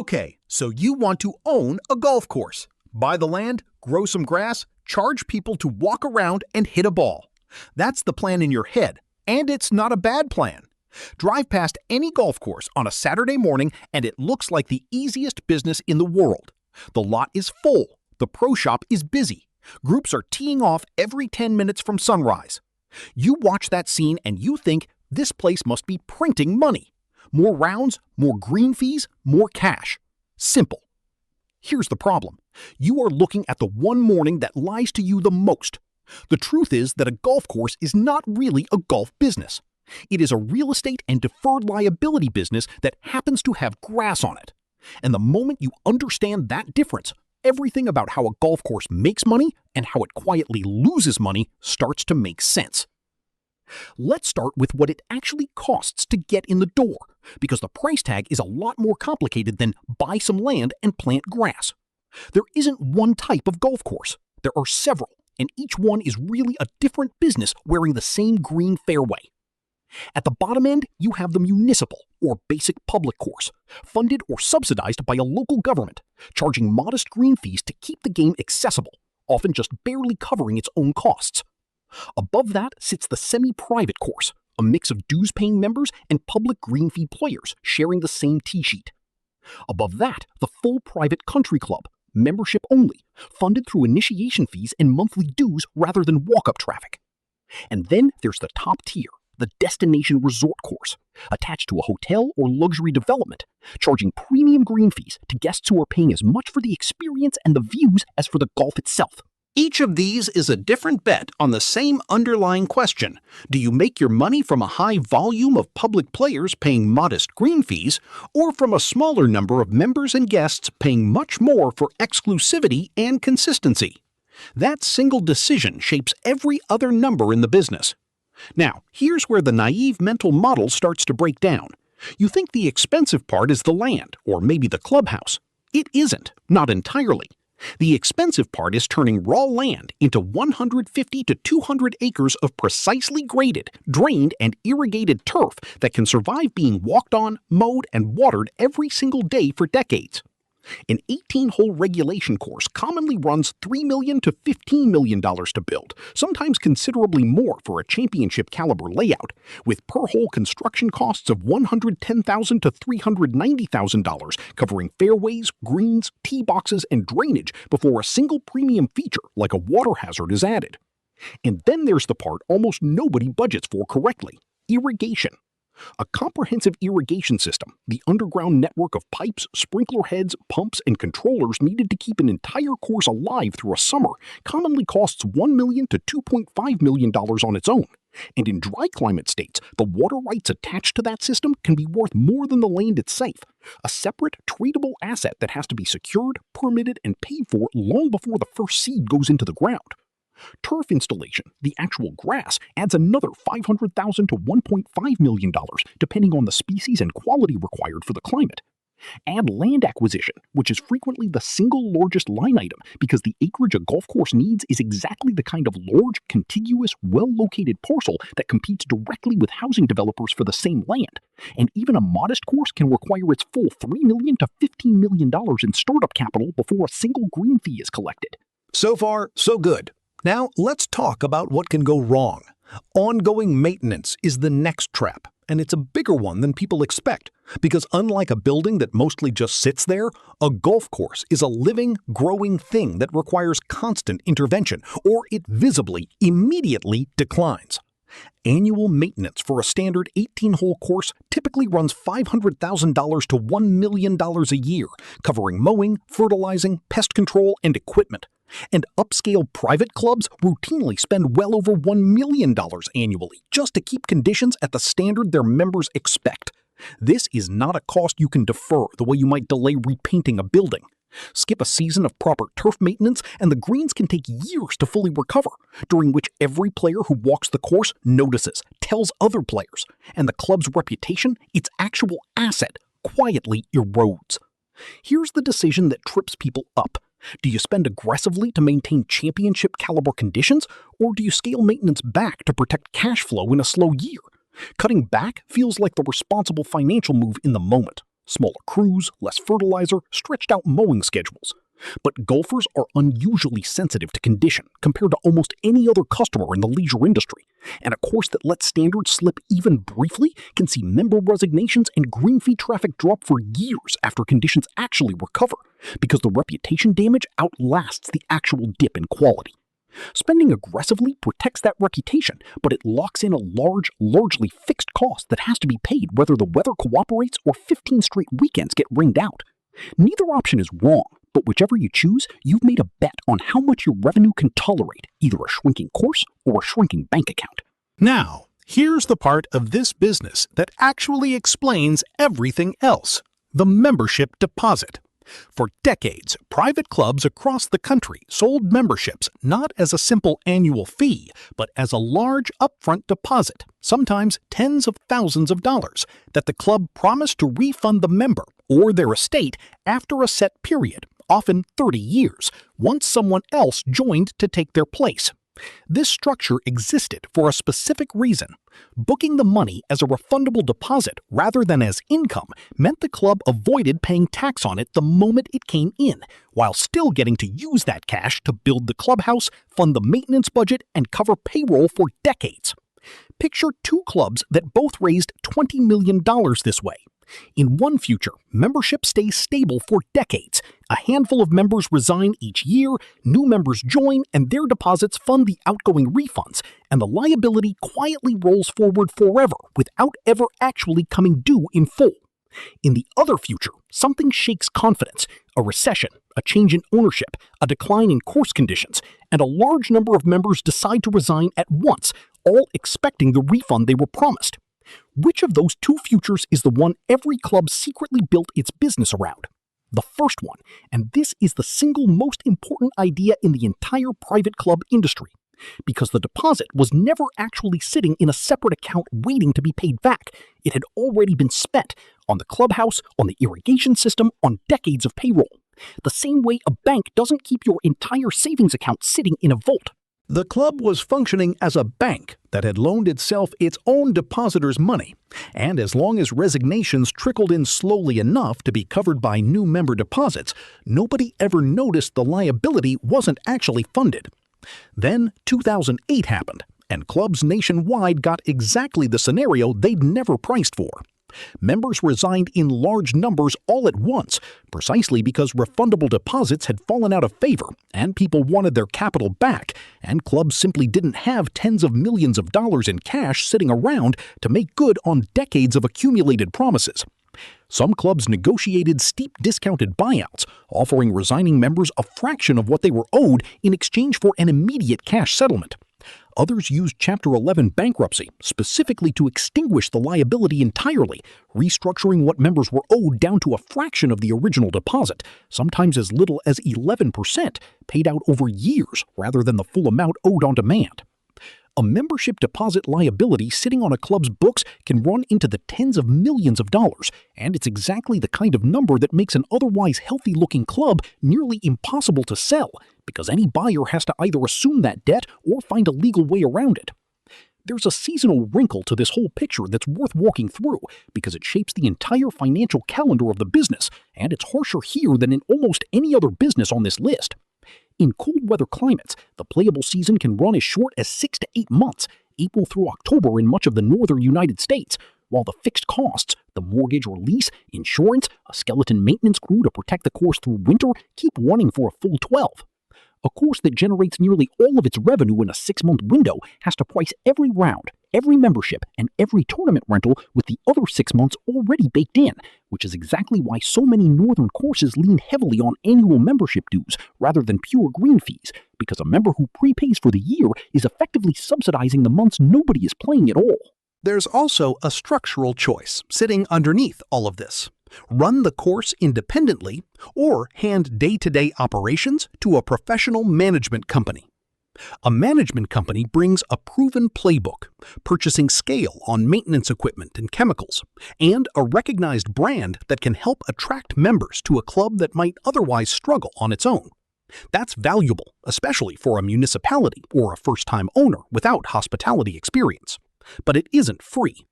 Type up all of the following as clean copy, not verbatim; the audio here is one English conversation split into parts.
Okay, so you want to own a golf course. Buy the land, grow some grass, charge people to walk around and hit a ball. That's the plan in your head, and it's not a bad plan. Drive past any golf course on a Saturday morning and it looks like the easiest business in the world. The lot is full. The pro shop is busy. Groups are teeing off every 10 minutes from sunrise. You watch that scene and you think this place must be printing money. More rounds, more green fees, more cash. Simple. Here's the problem. You are looking at the one morning that lies to you the most. The truth is that a golf course is not really a golf business. It is a real estate and deferred liability business that happens to have grass on it. And the moment you understand that difference, everything about how a golf course makes money and how it quietly loses money starts to make sense. Let's start with what it actually costs to get in the door, because the price tag is a lot more complicated than buy some land and plant grass. There isn't one type of golf course. There are several, and each one is really a different business wearing the same green fairway. At the bottom end, you have the municipal or basic public course, funded or subsidized by a local government, charging modest green fees to keep the game accessible, often just barely covering its own costs. Above that sits the semi-private course, a mix of dues-paying members and public green fee players sharing the same tee sheet. Above that, the full private country club, membership only, funded through initiation fees and monthly dues rather than walk-up traffic. And then there's the top tier, the destination resort course, attached to a hotel or luxury development, charging premium green fees to guests who are paying as much for the experience and the views as for the golf itself. Each of these is a different bet on the same underlying question. Do you make your money from a high volume of public players paying modest green fees, or from a smaller number of members and guests paying much more for exclusivity and consistency? That single decision shapes every other number in the business. Now, here's where the naive mental model starts to break down. You think the expensive part is the land, or maybe the clubhouse. It isn't, not entirely. The expensive part is turning raw land into 150 to 200 acres of precisely graded, drained, and irrigated turf that can survive being walked on, mowed, and watered every single day for decades. An 18-hole regulation course commonly runs $3 million to $15 million to build, sometimes considerably more for a championship-caliber layout, with per-hole construction costs of $110,000 to $390,000, covering fairways, greens, tee boxes, and drainage before a single premium feature like a water hazard is added. And then there's the part almost nobody budgets for correctly: irrigation. A comprehensive irrigation system, the underground network of pipes, sprinkler heads, pumps, and controllers needed to keep an entire course alive through a summer, commonly costs $1 million to $2.5 million on its own. And in dry climate states, the water rights attached to that system can be worth more than the land itself, a separate, treatable asset that has to be secured, permitted, and paid for long before the first seed goes into the ground. Turf installation, the actual grass, adds another $500,000 to $1.5 million, depending on the species and quality required for the climate. Add land acquisition, which is frequently the single largest line item because the acreage a golf course needs is exactly the kind of large, contiguous, well-located parcel that competes directly with housing developers for the same land. And even a modest course can require its full $3 million to $15 million in startup capital before a single green fee is collected. So far, so good. Now, let's talk about what can go wrong. Ongoing maintenance is the next trap, and it's a bigger one than people expect, because unlike a building that mostly just sits there, a golf course is a living, growing thing that requires constant intervention, or it visibly, immediately declines. Annual maintenance for a standard 18-hole course typically runs $500,000 to $1 million a year, covering mowing, fertilizing, pest control, and equipment. And upscale private clubs routinely spend well over $1 million annually just to keep conditions at the standard their members expect. This is not a cost you can defer the way you might delay repainting a building. Skip a season of proper turf maintenance and the greens can take years to fully recover, during which every player who walks the course notices, tells other players, and the club's reputation, its actual asset, quietly erodes. Here's the decision that trips people up. Do you spend aggressively to maintain championship-caliber conditions, or do you scale maintenance back to protect cash flow in a slow year? Cutting back feels like the responsible financial move in the moment. Smaller crews, less fertilizer, stretched out mowing schedules. But golfers are unusually sensitive to condition compared to almost any other customer in the leisure industry, and a course that lets standards slip even briefly can see member resignations and green fee traffic drop for years after conditions actually recover, because the reputation damage outlasts the actual dip in quality. Spending aggressively protects that reputation, but it locks in a largely fixed cost that has to be paid whether the weather cooperates or 15 straight weekends get rained out. Neither option is wrong, but whichever you choose, you've made a bet on how much your revenue can tolerate, either a shrinking course or a shrinking bank account. Now, here's the part of this business that actually explains everything else: the membership deposit. For decades, private clubs across the country sold memberships not as a simple annual fee, but as a large upfront deposit, sometimes tens of thousands of dollars, that the club promised to refund the member or their estate after a set period, often 30 years, once someone else joined to take their place. This structure existed for a specific reason. Booking the money as a refundable deposit rather than as income meant the club avoided paying tax on it the moment it came in, while still getting to use that cash to build the clubhouse, fund the maintenance budget, and cover payroll for decades. Picture two clubs that both raised $20 million this way. In one future, membership stays stable for decades. A handful of members resign each year, new members join, and their deposits fund the outgoing refunds, and the liability quietly rolls forward forever without ever actually coming due in full. In the other future, something shakes confidence: a recession, a change in ownership, a decline in course conditions, and a large number of members decide to resign at once, all expecting the refund they were promised. Which of those two futures is the one every club secretly built its business around? The first one, and this is the single most important idea in the entire private club industry, because the deposit was never actually sitting in a separate account waiting to be paid back. It had already been spent on the clubhouse, on the irrigation system, on decades of payroll. The same way a bank doesn't keep your entire savings account sitting in a vault. The club was functioning as a bank that had loaned itself its own depositors' money, and as long as resignations trickled in slowly enough to be covered by new member deposits, nobody ever noticed the liability wasn't actually funded. Then 2008 happened, and clubs nationwide got exactly the scenario they'd never priced for. Members resigned in large numbers all at once, precisely because refundable deposits had fallen out of favor and people wanted their capital back, and clubs simply didn't have tens of millions of dollars in cash sitting around to make good on decades of accumulated promises. Some clubs negotiated steep discounted buyouts, offering resigning members a fraction of what they were owed in exchange for an immediate cash settlement. Others used Chapter 11 bankruptcy specifically to extinguish the liability entirely, restructuring what members were owed down to a fraction of the original deposit, sometimes as little as 11%, paid out over years rather than the full amount owed on demand. A membership deposit liability sitting on a club's books can run into the tens of millions of dollars, and it's exactly the kind of number that makes an otherwise healthy-looking club nearly impossible to sell, because any buyer has to either assume that debt or find a legal way around it. There's a seasonal wrinkle to this whole picture that's worth walking through, because it shapes the entire financial calendar of the business, and it's harsher here than in almost any other business on this list. In cold weather climates, the playable season can run as short as 6 to 8 months, April through October in much of the northern United States, while the fixed costs, the mortgage or lease, insurance, a skeleton maintenance crew to protect the course through winter, keep running for a full 12. A course that generates nearly all of its revenue in a 6-month window has to price every round, every membership, and every tournament rental with the other 6 months already baked in, which is exactly why so many northern courses lean heavily on annual membership dues rather than pure green fees, because a member who prepays for the year is effectively subsidizing the months nobody is playing at all. There's also a structural choice sitting underneath all of this. Run the course independently or hand day-to-day operations to a professional management company. A management company brings a proven playbook, purchasing scale on maintenance equipment and chemicals, and a recognized brand that can help attract members to a club that might otherwise struggle on its own. That's valuable, especially for a municipality or a first-time owner without hospitality experience. But it isn't free.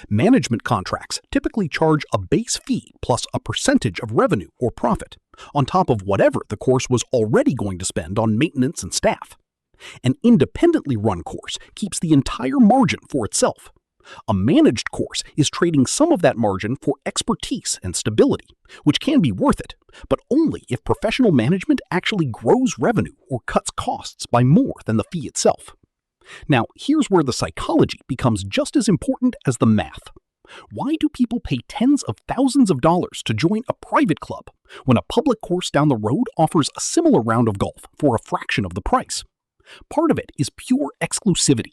Management contracts typically charge a base fee plus a percentage of revenue or profit, on top of whatever the course was already going to spend on maintenance and staff. An independently run course keeps the entire margin for itself. A managed course is trading some of that margin for expertise and stability, which can be worth it, but only if professional management actually grows revenue or cuts costs by more than the fee itself. Now, here's where the psychology becomes just as important as the math. Why do people pay tens of thousands of dollars to join a private club when a public course down the road offers a similar round of golf for a fraction of the price? Part of it is pure exclusivity.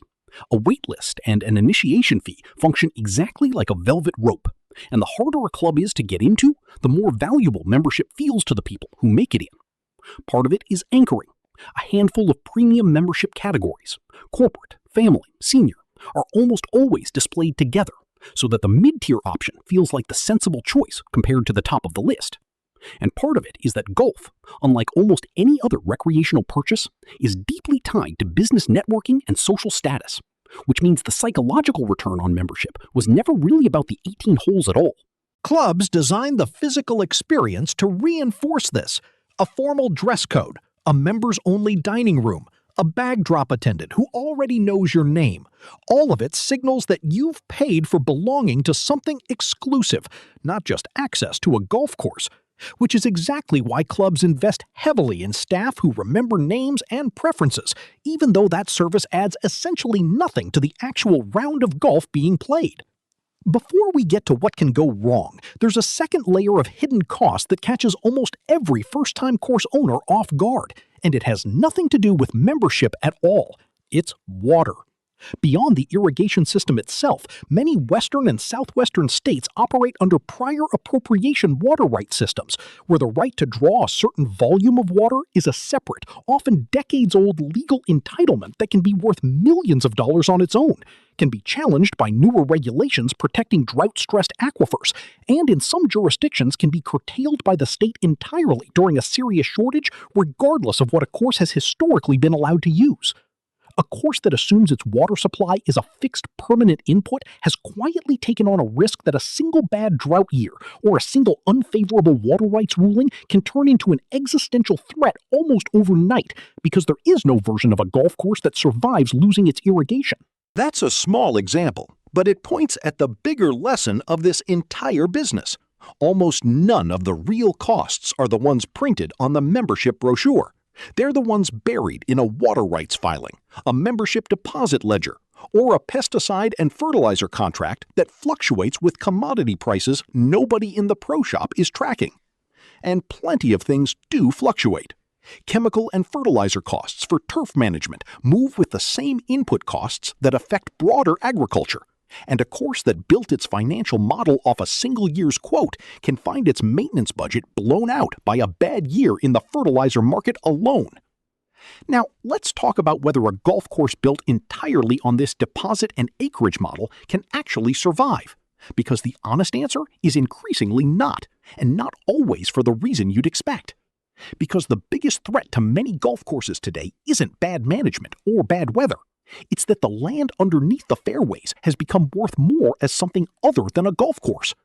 A waitlist and an initiation fee function exactly like a velvet rope, and the harder a club is to get into, the more valuable membership feels to the people who make it in. Part of it is anchoring. A handful of premium membership categories, corporate, family, senior, are almost always displayed together, so that the mid-tier option feels like the sensible choice compared to the top of the list. And part of it is that golf, unlike almost any other recreational purchase, is deeply tied to business networking and social status, which means the psychological return on membership was never really about the 18 holes at all. Clubs design the physical experience to reinforce this. A formal dress code, a members-only dining room, a bag drop attendant who already knows your name. All of it signals that you've paid for belonging to something exclusive, not just access to a golf course. Which is exactly why clubs invest heavily in staff who remember names and preferences, even though that service adds essentially nothing to the actual round of golf being played. Before we get to what can go wrong, there's a second layer of hidden cost that catches almost every first-time course owner off guard, and it has nothing to do with membership at all. It's water. Beyond the irrigation system itself, many western and southwestern states operate under prior appropriation water right systems, where the right to draw a certain volume of water is a separate, often decades-old legal entitlement that can be worth millions of dollars on its own, can be challenged by newer regulations protecting drought-stressed aquifers, and in some jurisdictions can be curtailed by the state entirely during a serious shortage, regardless of what a course has historically been allowed to use. A course that assumes its water supply is a fixed permanent input has quietly taken on a risk that a single bad drought year or a single unfavorable water rights ruling can turn into an existential threat almost overnight because there is no version of a golf course that survives losing its irrigation. That's a small example, but it points at the bigger lesson of this entire business. Almost none of the real costs are the ones printed on the membership brochure. They're the ones buried in a water rights filing, a membership deposit ledger, or a pesticide and fertilizer contract that fluctuates with commodity prices nobody in the pro shop is tracking. And plenty of things do fluctuate. Chemical and fertilizer costs for turf management move with the same input costs that affect broader agriculture. And a course that built its financial model off a single year's quote can find its maintenance budget blown out by a bad year in the fertilizer market alone. Now, let's talk about whether a golf course built entirely on this deposit and acreage model can actually survive. Because the honest answer is increasingly not, and not always for the reason you'd expect. Because the biggest threat to many golf courses today isn't bad management or bad weather. It's that the land underneath the fairways has become worth more as something other than a golf course.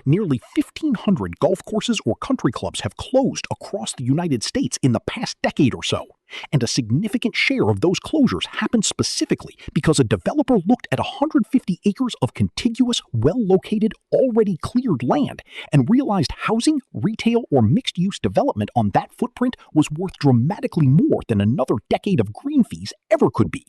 Nearly 1,500 golf courses or country clubs have closed across the United States in the past decade or so, and a significant share of those closures happened specifically because a developer looked at 150 acres of contiguous, well-located, already cleared land and realized housing, retail, or mixed-use development on that footprint was worth dramatically more than another decade of green fees ever could be.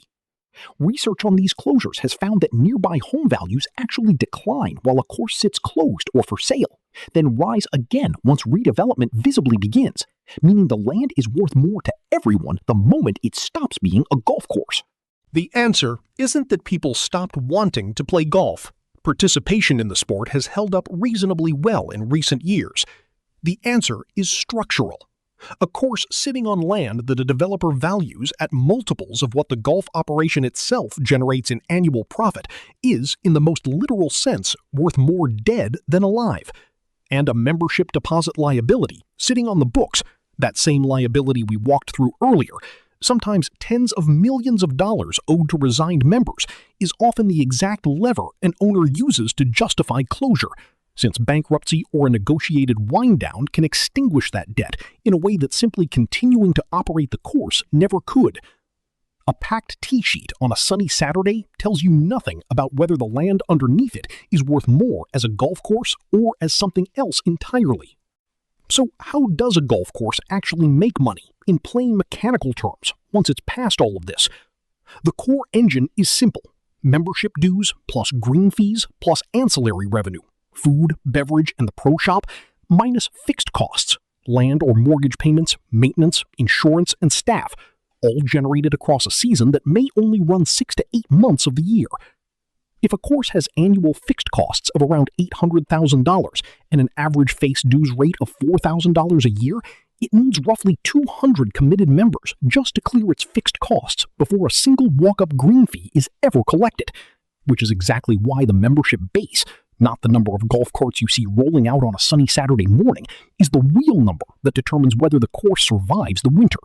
Research on these closures has found that nearby home values actually decline while a course sits closed or for sale, then rise again once redevelopment visibly begins, meaning the land is worth more to everyone the moment it stops being a golf course. The answer isn't that people stopped wanting to play golf. Participation in the sport has held up reasonably well in recent years. The answer is structural. A course sitting on land that a developer values at multiples of what the golf operation itself generates in annual profit is, in the most literal sense, worth more dead than alive. And a membership deposit liability, sitting on the books, that same liability we walked through earlier, sometimes tens of millions of dollars owed to resigned members, is often the exact lever an owner uses to justify closure, since bankruptcy or a negotiated wind-down can extinguish that debt in a way that simply continuing to operate the course never could. A packed tee sheet on a sunny Saturday tells you nothing about whether the land underneath it is worth more as a golf course or as something else entirely. So how does a golf course actually make money, in plain mechanical terms, once it's past all of this? The core engine is simple: membership dues plus green fees plus ancillary revenue, food, beverage, and the pro shop, minus fixed costs, land or mortgage payments, maintenance, insurance, and staff, all generated across a season that may only run 6 to 8 months of the year. If a course has annual fixed costs of around $800,000 and an average face dues rate of $4,000 a year, it needs roughly 200 committed members just to clear its fixed costs before a single walk-up green fee is ever collected, which is exactly why the membership base, not the number of golf carts you see rolling out on a sunny Saturday morning, is the real number that determines whether the course survives the winter.